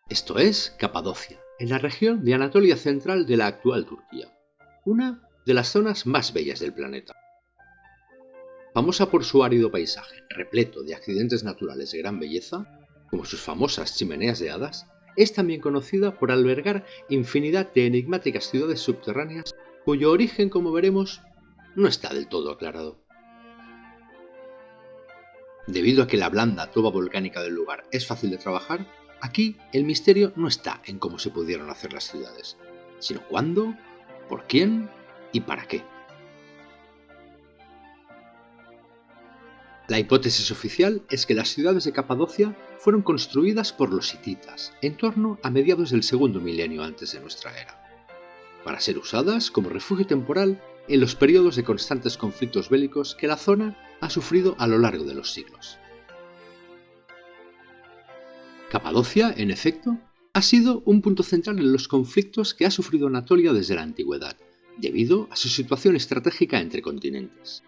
Esto es Capadocia, en la región de Anatolia Central de la actual Turquía, una de las zonas más bellas del planeta. Famosa por su árido paisaje, repleto de accidentes naturales de gran belleza, como sus famosas chimeneas de hadas, es también conocida por albergar infinidad de enigmáticas ciudades subterráneas cuyo origen, como veremos, no está del todo aclarado. Debido a que la blanda toba volcánica del lugar es fácil de trabajar, aquí el misterio no está en cómo se pudieron hacer las ciudades, sino cuándo, por quién y para qué. La hipótesis oficial es que las ciudades de Capadocia fueron construidas por los hititas en torno a mediados del segundo milenio antes de nuestra era, para ser usadas como refugio temporal en los periodos de constantes conflictos bélicos que la zona ha sufrido a lo largo de los siglos. Capadocia, en efecto, ha sido un punto central en los conflictos que ha sufrido Anatolia desde la antigüedad, debido a su situación estratégica entre continentes.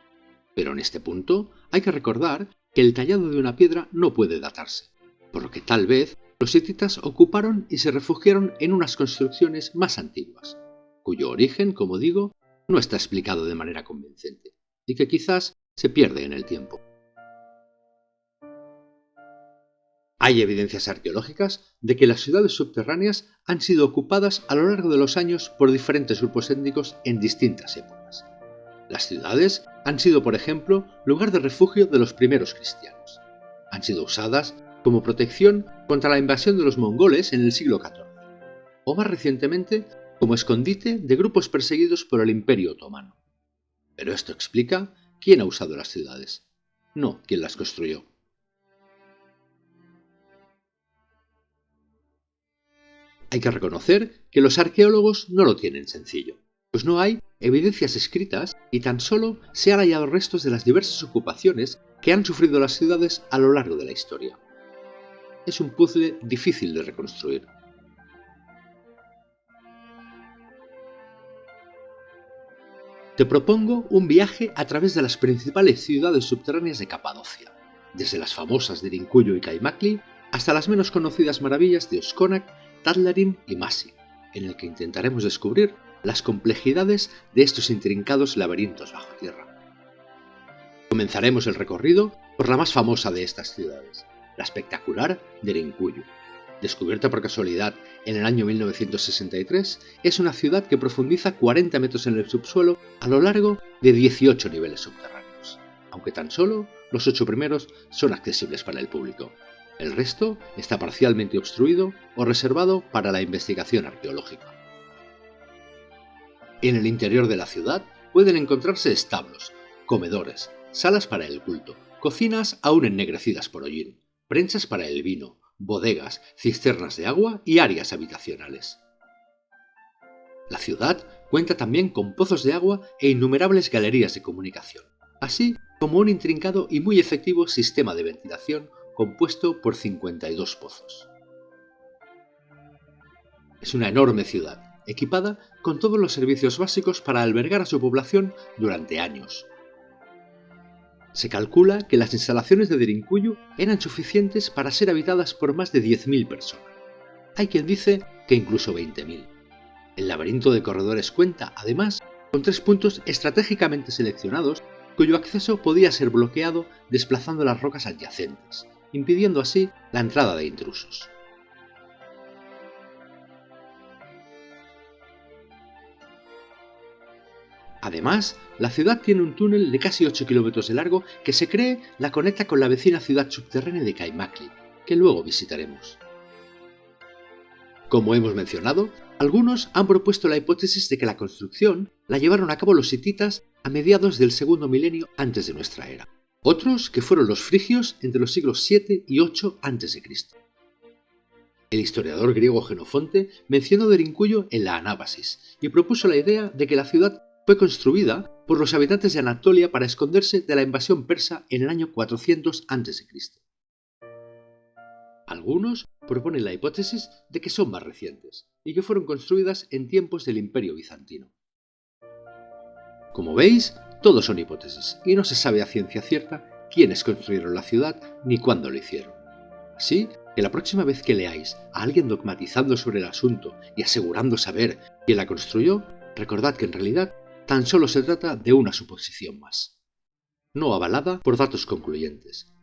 Pero en este punto hay que recordar que el tallado de una piedra no puede datarse, por lo que tal vez los hititas ocuparon y se refugiaron en unas construcciones más antiguas, cuyo origen, como digo, no está explicado de manera convincente, y que quizás se pierde en el tiempo. Hay evidencias arqueológicas de que las ciudades subterráneas han sido ocupadas a lo largo de los años por diferentes grupos étnicos en distintas épocas. Las ciudades han sido, por ejemplo, lugar de refugio de los primeros cristianos. Han sido usadas como protección contra la invasión de los mongoles en el siglo XIV, o más recientemente como escondite de grupos perseguidos por el Imperio Otomano. Pero esto explica quién ha usado las ciudades, no quién las construyó. Hay que reconocer que los arqueólogos no lo tienen sencillo, pues no hay evidencias escritas y tan solo se han hallado restos de las diversas ocupaciones que han sufrido las ciudades a lo largo de la historia. Es un puzzle difícil de reconstruir. Te propongo un viaje a través de las principales ciudades subterráneas de Capadocia, desde las famosas de Derinkuyu y Kaymakli hasta las menos conocidas maravillas de Oskonak, Tadlarin y Masi, en el que intentaremos descubrir las complejidades de estos intrincados laberintos bajo tierra. Comenzaremos el recorrido por la más famosa de estas ciudades, la espectacular Derinkuyu. Descubierta por casualidad en el año 1963, es una ciudad que profundiza 40 metros en el subsuelo a lo largo de 18 niveles subterráneos, aunque tan solo los 8 primeros son accesibles para el público. El resto está parcialmente obstruido o reservado para la investigación arqueológica. En el interior de la ciudad pueden encontrarse establos, comedores, salas para el culto, cocinas aún ennegrecidas por hollín, prensas para el vino, bodegas, cisternas de agua y áreas habitacionales. La ciudad cuenta también con pozos de agua e innumerables galerías de comunicación, así como un intrincado y muy efectivo sistema de ventilación compuesto por 52 pozos. Es una enorme ciudad, equipada con todos los servicios básicos para albergar a su población durante años. Se calcula que las instalaciones de Derinkuyu eran suficientes para ser habitadas por más de 10.000 personas. Hay quien dice que incluso 20.000. El laberinto de corredores cuenta, además, con 3 puntos estratégicamente seleccionados cuyo acceso podía ser bloqueado desplazando las rocas adyacentes, impidiendo así la entrada de intrusos. Además, la ciudad tiene un túnel de casi 8 kilómetros de largo que se cree la conecta con la vecina ciudad subterránea de Kaymakli, que luego visitaremos. Como hemos mencionado, algunos han propuesto la hipótesis de que la construcción la llevaron a cabo los hititas a mediados del segundo milenio antes de nuestra era. Otros que fueron los frigios entre los siglos 7 y 8 a.C. El historiador griego Jenofonte mencionó Derinkuyu en la Anábasis y propuso la idea de que la ciudad fue construida por los habitantes de Anatolia para esconderse de la invasión persa en el año 400 a.C. Algunos proponen la hipótesis de que son más recientes y que fueron construidas en tiempos del Imperio Bizantino. Como veis, todos son hipótesis y no se sabe a ciencia cierta quiénes construyeron la ciudad ni cuándo lo hicieron. Así que la próxima vez que leáis a alguien dogmatizando sobre el asunto y asegurando saber quién la construyó, recordad que en realidad tan solo se trata de una suposición más, no avalada por datos concluyentes.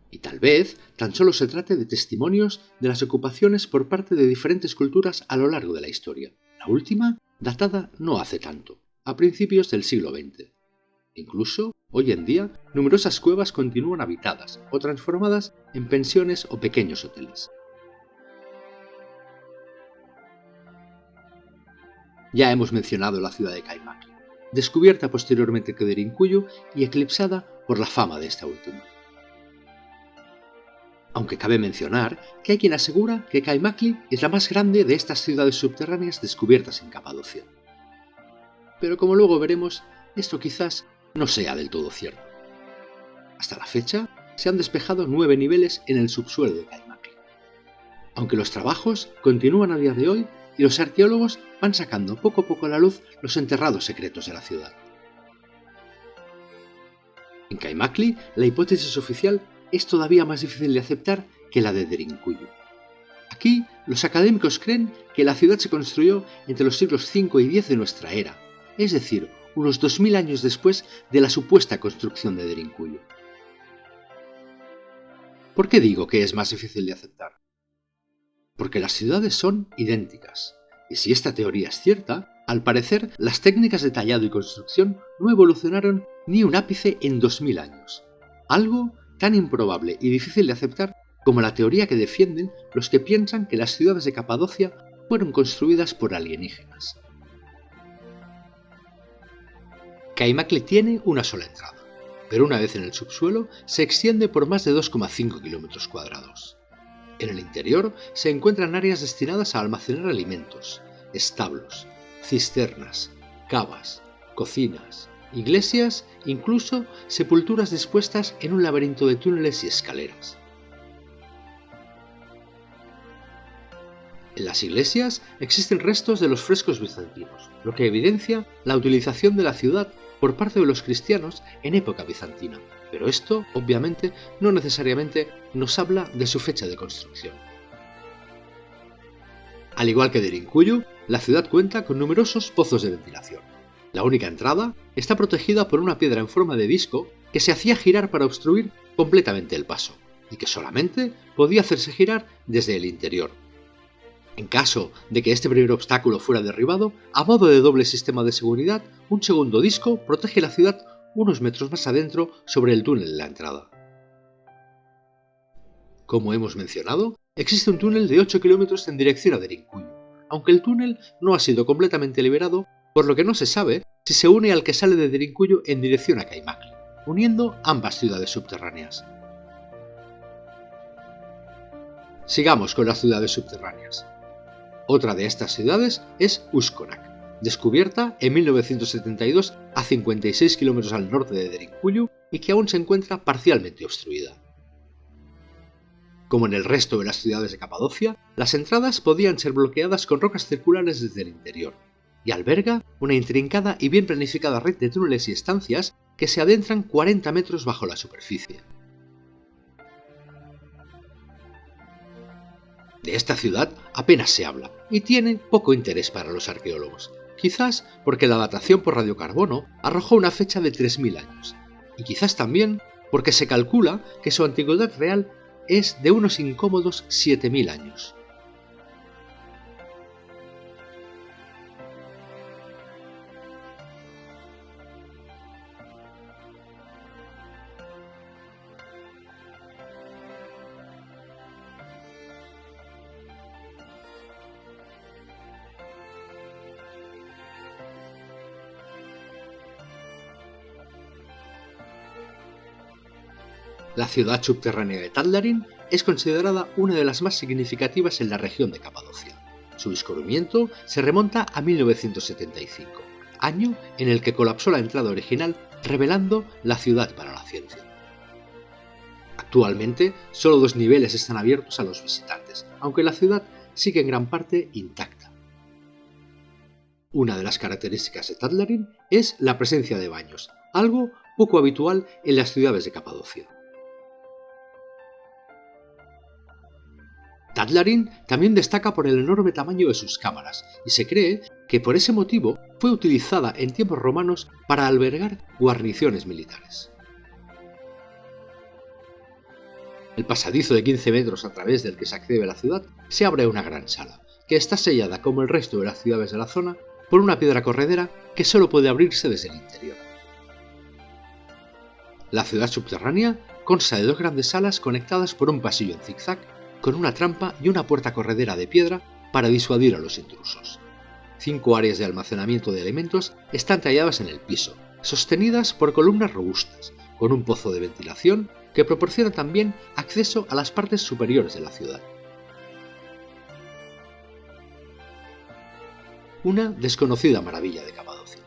Y tal vez tan solo se trate de testimonios de las ocupaciones por parte de diferentes culturas a lo largo de la historia, la última datada no hace tanto, a principios del siglo XX. Incluso, hoy en día, numerosas cuevas continúan habitadas o transformadas en pensiones o pequeños hoteles. Ya hemos mencionado la ciudad de Kaimakli, descubierta posteriormente que Derinkuyu y eclipsada por la fama de esta última. Aunque cabe mencionar que hay quien asegura que Kaimakli es la más grande de estas ciudades subterráneas descubiertas en Capadocia. Pero como luego veremos, esto quizás no sea del todo cierto. Hasta la fecha, se han despejado 9 niveles en el subsuelo de Kaimakli. Aunque los trabajos continúan a día de hoy y los arqueólogos van sacando poco a poco a la luz los enterrados secretos de la ciudad. En Kaimakli, la hipótesis oficial es todavía más difícil de aceptar que la de Derinkuyu. Aquí, los académicos creen que la ciudad se construyó entre los siglos 5 y 10 de nuestra era, es decir, unos 2000 años después de la supuesta construcción de Derinkuyu. ¿Por qué digo que es más difícil de aceptar? Porque las ciudades son idénticas, y si esta teoría es cierta, al parecer las técnicas de tallado y construcción no evolucionaron ni un ápice en 2000 años, algo tan improbable y difícil de aceptar como la teoría que defienden los que piensan que las ciudades de Capadocia fueron construidas por alienígenas. Kaimakli tiene una sola entrada, pero una vez en el subsuelo se extiende por más de 2,5 kilómetros cuadrados. En el interior se encuentran áreas destinadas a almacenar alimentos, establos, cisternas, cavas, cocinas, iglesias, incluso sepulturas dispuestas en un laberinto de túneles y escaleras. En las iglesias existen restos de los frescos bizantinos, lo que evidencia la utilización de la ciudad por parte de los cristianos en época bizantina, pero esto, obviamente, no necesariamente nos habla de su fecha de construcción. Al igual que Derinkuyu, la ciudad cuenta con numerosos pozos de ventilación. La única entrada está protegida por una piedra en forma de disco que se hacía girar para obstruir completamente el paso, y que solamente podía hacerse girar desde el interior. En caso de que este primer obstáculo fuera derribado, a modo de doble sistema de seguridad, un segundo disco protege la ciudad unos metros más adentro sobre el túnel de la entrada. Como hemos mencionado, existe un túnel de 8 kilómetros en dirección a Derinkuyu, aunque el túnel no ha sido completamente liberado, por lo que no se sabe si se une al que sale de Derinkuyu en dirección a Kaimakli, uniendo ambas ciudades subterráneas. Sigamos con las ciudades subterráneas. Otra de estas ciudades es Uskonak, descubierta en 1972 a 56 kilómetros al norte de Derinkuyu y que aún se encuentra parcialmente obstruida. Como en el resto de las ciudades de Capadocia, las entradas podían ser bloqueadas con rocas circulares desde el interior, y alberga una intrincada y bien planificada red de túneles y estancias que se adentran 40 metros bajo la superficie. De esta ciudad apenas se habla y tiene poco interés para los arqueólogos, quizás porque la datación por radiocarbono arrojó una fecha de 3000 años, y quizás también porque se calcula que su antigüedad real es de unos incómodos 7000 años. La ciudad subterránea de Tadlarin es considerada una de las más significativas en la región de Capadocia. Su descubrimiento se remonta a 1975, año en el que colapsó la entrada original, revelando la ciudad para la ciencia. Actualmente, solo 2 niveles están abiertos a los visitantes, aunque la ciudad sigue en gran parte intacta. Una de las características de Tadlarin es la presencia de baños, algo poco habitual en las ciudades de Capadocia. Adlarin también destaca por el enorme tamaño de sus cámaras, y se cree que por ese motivo fue utilizada en tiempos romanos para albergar guarniciones militares. El pasadizo de 15 metros a través del que se accede a la ciudad se abre a una gran sala, que está sellada como el resto de las ciudades de la zona por una piedra corredera que solo puede abrirse desde el interior. La ciudad subterránea consta de dos grandes salas conectadas por un pasillo en zigzag, con una trampa y una puerta corredera de piedra para disuadir a los intrusos. 5 áreas de almacenamiento de elementos están talladas en el piso, sostenidas por columnas robustas, con un pozo de ventilación que proporciona también acceso a las partes superiores de la ciudad. Una desconocida maravilla de Capadocia.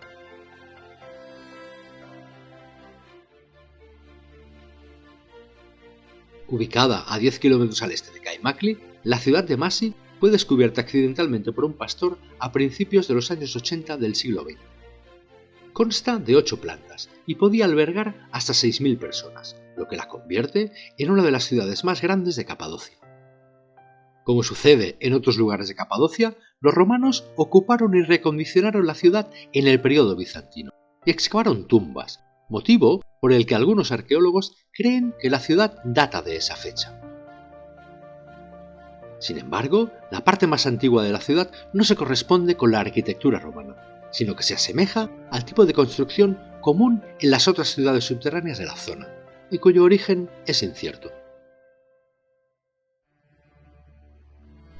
Ubicada a 10 kilómetros al este de Kaimakli, la ciudad de Masi fue descubierta accidentalmente por un pastor a principios de los años 80 del siglo XX. Consta de 8 plantas y podía albergar hasta 6.000 personas, lo que la convierte en una de las ciudades más grandes de Capadocia. Como sucede en otros lugares de Capadocia, los romanos ocuparon y recondicionaron la ciudad en el periodo bizantino y excavaron tumbas, motivo por el que algunos arqueólogos creen que la ciudad data de esa fecha. Sin embargo, la parte más antigua de la ciudad no se corresponde con la arquitectura romana, sino que se asemeja al tipo de construcción común en las otras ciudades subterráneas de la zona, y cuyo origen es incierto.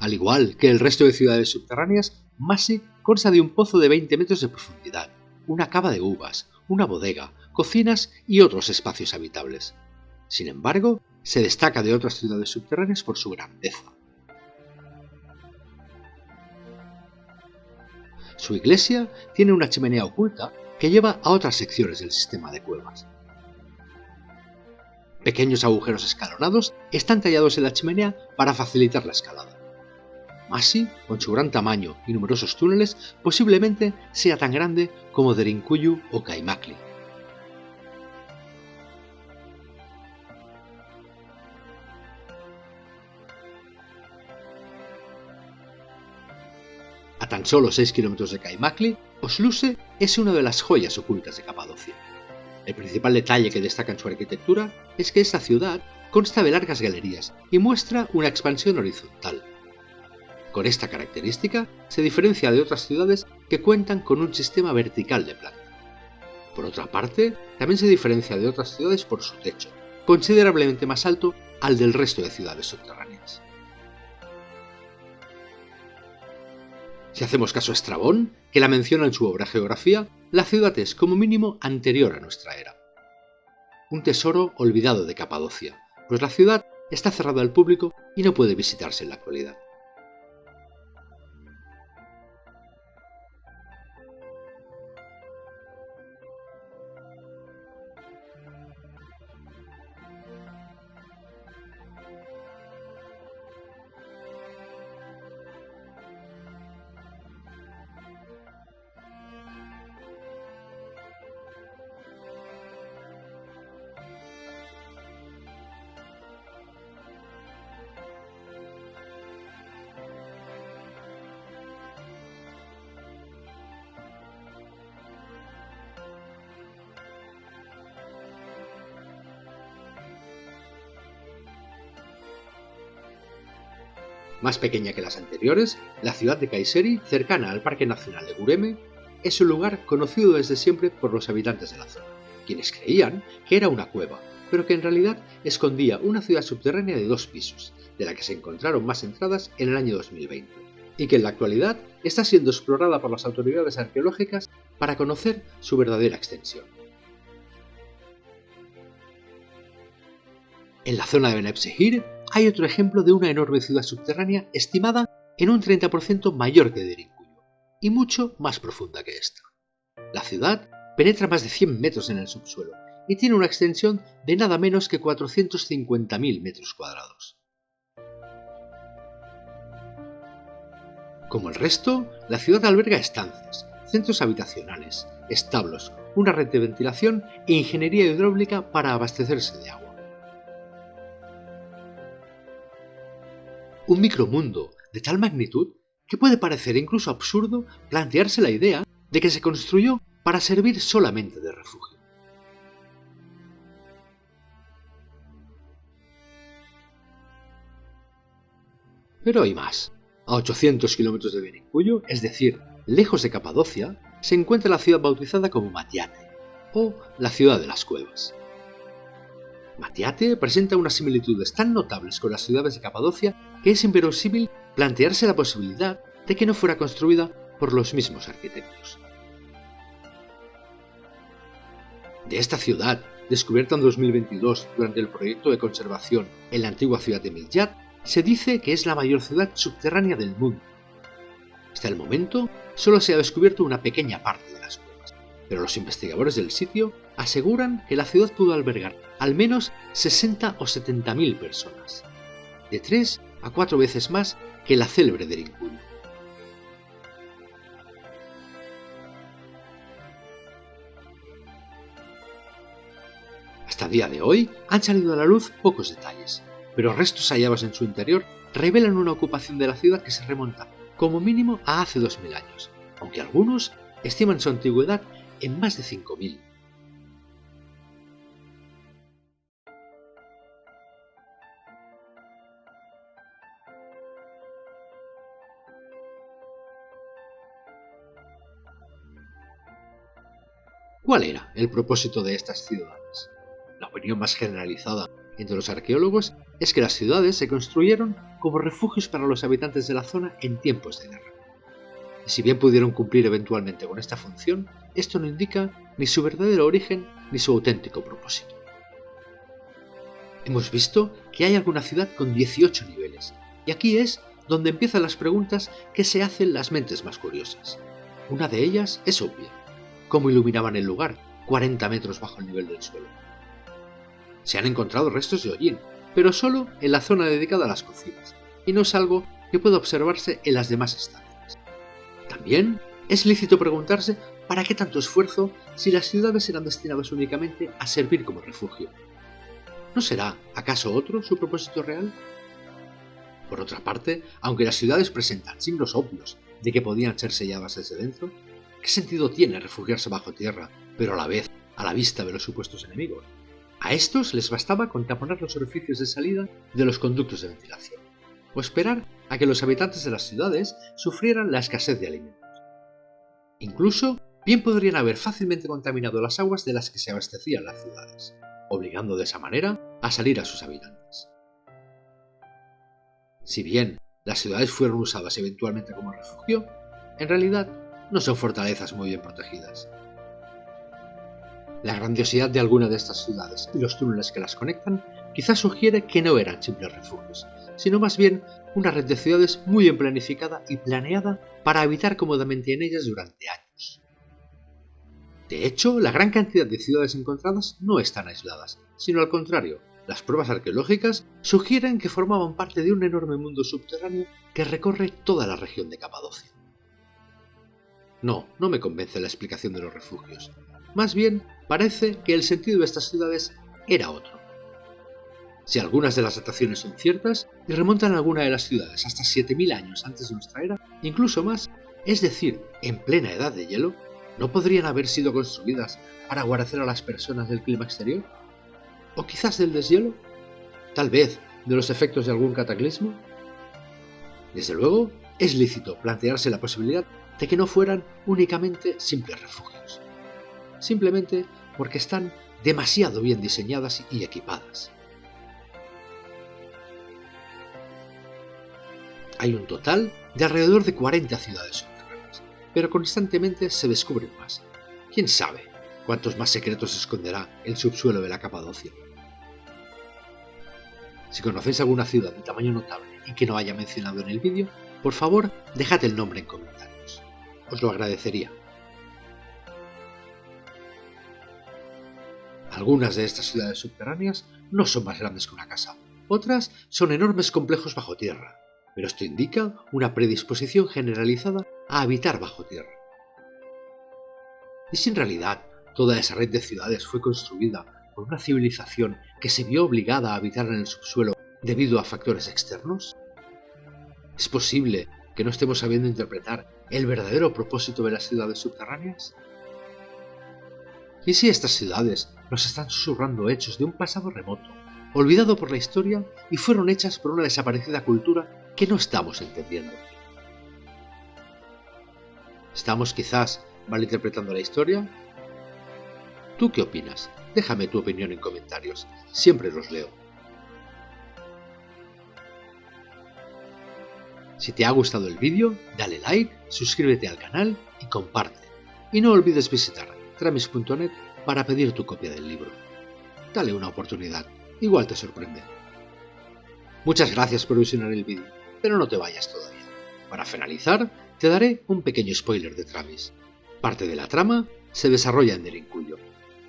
Al igual que el resto de ciudades subterráneas, Masi consta de un pozo de 20 metros de profundidad, una cava de uvas, una bodega, cocinas y otros espacios habitables. Sin embargo, se destaca de otras ciudades subterráneas por su grandeza. Su iglesia tiene una chimenea oculta que lleva a otras secciones del sistema de cuevas. Pequeños agujeros escalonados están tallados en la chimenea para facilitar la escalada. Masi, con su gran tamaño y numerosos túneles, posiblemente sea tan grande como Derinkuyu o Kaimakli. A tan solo 6 kilómetros de Kaimakli, Osluse es una de las joyas ocultas de Capadocia. El principal detalle que destaca en su arquitectura es que esta ciudad consta de largas galerías y muestra una expansión horizontal. Con esta característica se diferencia de otras ciudades que cuentan con un sistema vertical de planta. Por otra parte, también se diferencia de otras ciudades por su techo, considerablemente más alto al del resto de ciudades subterráneas. Si hacemos caso a Estrabón, que la menciona en su obra Geografía, la ciudad es como mínimo anterior a nuestra era. Un tesoro olvidado de Capadocia, pues la ciudad está cerrada al público y no puede visitarse en la actualidad. Más pequeña que las anteriores, la ciudad de Kayseri, cercana al Parque Nacional de Gureme, es un lugar conocido desde siempre por los habitantes de la zona, quienes creían que era una cueva, pero que en realidad escondía una ciudad subterránea de 2 pisos, de la que se encontraron más entradas en el año 2020, y que en la actualidad está siendo explorada por las autoridades arqueológicas para conocer su verdadera extensión. En la zona de Benepsehir hay otro ejemplo de una enorme ciudad subterránea estimada en un 30% mayor que Derinkuyu, y mucho más profunda que esta. La ciudad penetra más de 100 metros en el subsuelo y tiene una extensión de nada menos que 450.000 metros cuadrados. Como el resto, la ciudad alberga estancias, centros habitacionales, establos, una red de ventilación e ingeniería hidráulica para abastecerse de agua. un micromundo de tal magnitud que puede parecer incluso absurdo plantearse la idea de que se construyó para servir solamente de refugio. Pero hay más. A 800 kilómetros de Benicuyo, es decir, lejos de Capadocia, se encuentra la ciudad bautizada como Matiate, o la ciudad de las cuevas. Matiate presenta unas similitudes tan notables con las ciudades de Capadocia que es inverosímil plantearse la posibilidad de que no fuera construida por los mismos arquitectos. De esta ciudad, descubierta en 2022 durante el proyecto de conservación en la antigua ciudad de Midyat, se dice que es la mayor ciudad subterránea del mundo. Hasta el momento, solo se ha descubierto una pequeña parte de las cuevas, pero los investigadores del sitio aseguran que la ciudad pudo albergar al menos 60 o 70.000 personas, de 3 a 4 veces más que la célebre de Rinculo. Hasta el día de hoy han salido a la luz pocos detalles, pero restos hallados en su interior revelan una ocupación de la ciudad que se remonta como mínimo a hace 2000 años, aunque algunos estiman su antigüedad en más de 5000. ¿Cuál era el propósito de estas ciudades? La opinión más generalizada entre los arqueólogos es que las ciudades se construyeron como refugios para los habitantes de la zona en tiempos de guerra. Y si bien pudieron cumplir eventualmente con esta función, esto no indica ni su verdadero origen ni su auténtico propósito. Hemos visto que hay alguna ciudad con 18 niveles, y aquí es donde empiezan las preguntas que se hacen las mentes más curiosas. Una de ellas es obvia: ¿cómo iluminaban el lugar 40 metros bajo el nivel del suelo? Se han encontrado restos de hollín, pero solo en la zona dedicada a las cocinas, y no es algo que pueda observarse en las demás estancias. También es lícito preguntarse para qué tanto esfuerzo si las ciudades eran destinadas únicamente a servir como refugio. ¿No será acaso otro su propósito real? Por otra parte, aunque las ciudades presentan signos obvios de que podían ser selladas desde dentro, ¿qué sentido tiene refugiarse bajo tierra, pero a la vez a la vista de los supuestos enemigos? A estos les bastaba con taponar los orificios de salida de los conductos de ventilación, o esperar a que los habitantes de las ciudades sufrieran la escasez de alimentos. Incluso, bien podrían haber fácilmente contaminado las aguas de las que se abastecían las ciudades, obligando de esa manera a salir a sus habitantes. Si bien las ciudades fueron usadas eventualmente como refugio, en realidad no son fortalezas muy bien protegidas. La grandiosidad de alguna de estas ciudades y los túneles que las conectan quizás sugiere que no eran simples refugios, sino más bien una red de ciudades muy bien planificada y planeada para habitar cómodamente en ellas durante años. De hecho, la gran cantidad de ciudades encontradas no están aisladas, sino al contrario, las pruebas arqueológicas sugieren que formaban parte de un enorme mundo subterráneo que recorre toda la región de Capadocia. No me convence la explicación de los refugios. Más bien, parece que el sentido de estas ciudades era otro. Si algunas de las dataciones son ciertas y remontan a alguna de las ciudades hasta 7000 años antes de nuestra era, incluso más, es decir, en plena edad de hielo, ¿no podrían haber sido construidas para guarecer a las personas del clima exterior? ¿O quizás del deshielo? ¿Tal vez de los efectos de algún cataclismo? Desde luego, es lícito plantearse la posibilidad de que no fueran únicamente simples refugios, simplemente porque están demasiado bien diseñadas y equipadas. Hay un total de alrededor de 40 ciudades subterráneas, pero constantemente se descubren más. ¿Quién sabe cuántos más secretos esconderá el subsuelo de la Capadocia? Si conocéis alguna ciudad de tamaño notable y que no haya mencionado en el vídeo, por favor, dejad el nombre en comentarios. Os lo agradecería. Algunas de estas ciudades subterráneas no son más grandes que una casa, otras son enormes complejos bajo tierra, pero esto indica una predisposición generalizada a habitar bajo tierra. ¿Y si en realidad toda esa red de ciudades fue construida por una civilización que se vio obligada a habitar en el subsuelo debido a factores externos? ¿Es posible que no estemos sabiendo interpretar el verdadero propósito de las ciudades subterráneas? ¿Y si estas ciudades nos están susurrando hechos de un pasado remoto, olvidado por la historia y fueron hechas por una desaparecida cultura que no estamos entendiendo? ¿Estamos quizás malinterpretando la historia? ¿Tú qué opinas? Déjame tu opinión en comentarios, siempre los leo. Si te ha gustado el vídeo, dale like, suscríbete al canal y comparte. Y no olvides visitar tramis.net para pedir tu copia del libro. Dale una oportunidad, igual te sorprende. Muchas gracias por visionar el vídeo, pero no te vayas todavía. Para finalizar, te daré un pequeño spoiler de Tramis. Parte de la trama se desarrolla en Derinkuyu,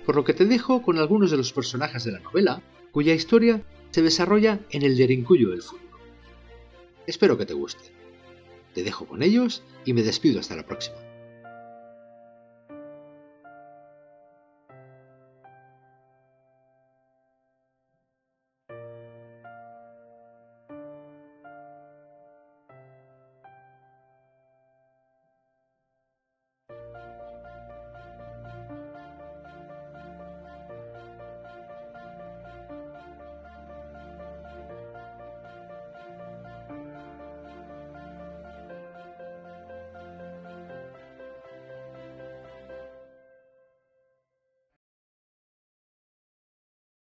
por lo que te dejo con algunos de los personajes de la novela cuya historia se desarrolla en el Derinkuyu del futuro. Espero que te guste. Te dejo con ellos y me despido hasta la próxima.